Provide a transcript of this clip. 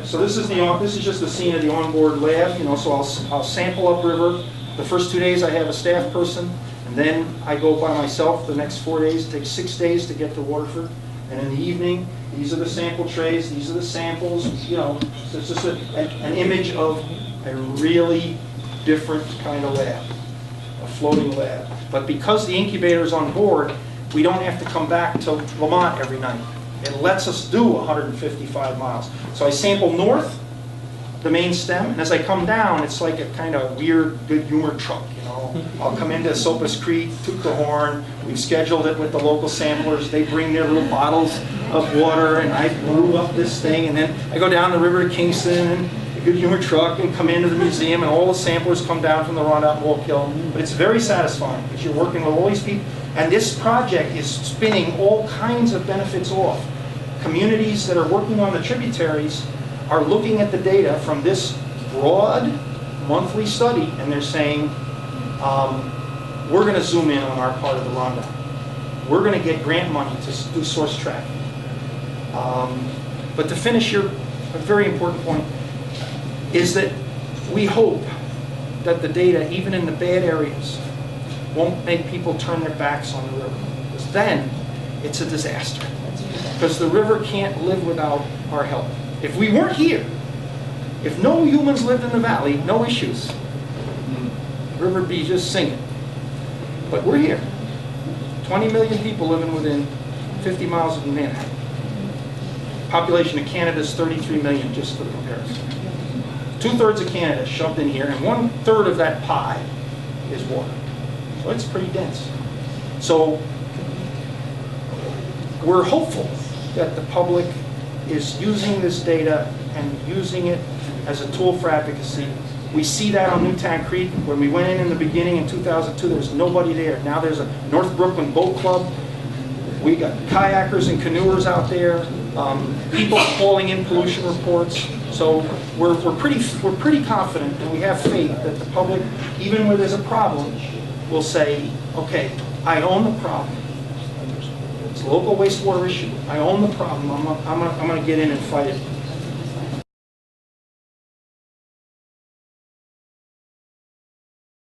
So this is just the scene of the onboard lab. You know, so I'll sample upriver. The first 2 days I have a staff person, and then I go by myself the next 4 days. It takes 6 days to get to Waterford. And in the evening, these are the sample trays, these are the samples. You know, so it's just an image of a really different kind of lab, a floating lab. But because the incubator is on board, we don't have to come back to Lamont every night. It lets us do 155 miles. So I sample north, the main stem, and as I come down, it's like a kind of weird, good humor truck, you know. I'll come into Sopus Creek, toot the horn. We've scheduled it with the local samplers. They bring their little bottles of water, and I brew up this thing, and then I go down the river to Kingston, and a good humor truck, and come into the museum, and all the samplers come down from the Rondout and Wallkill. But it's very satisfying, because you're working with all these people, and this project is spinning all kinds of benefits off. Communities that are working on the tributaries are looking at the data from this broad monthly study, and they're saying, we're going to zoom in on our part of the Rondout. We're going to get grant money to do source tracking. But to finish a very important point, is that we hope that the data, even in the bad areas, won't make people turn their backs on the river. Because then, it's a disaster. Because the river can't live without our help. If we weren't here, if no humans lived in the valley, no issues. The river would be just singing. But we're here. 20 million people living within 50 miles of Manhattan. Population of Canada is 33 million, just for comparison. 2/3 of Canada shoved in here, and 1/3 of that pie is water. So it's pretty dense. So we're hopeful that the public is using this data and using it as a tool for advocacy. We see that on Newtown Creek. When we went in the beginning in 2002, there was nobody there. Now there's a North Brooklyn Boat Club. We got kayakers and canoers out there. People calling in pollution reports. So we're pretty confident, and we have faith that the public, even where there's a problem, will say, okay, I own the problem. It's a local wastewater issue. I own the problem. I'm going to get in and fight it.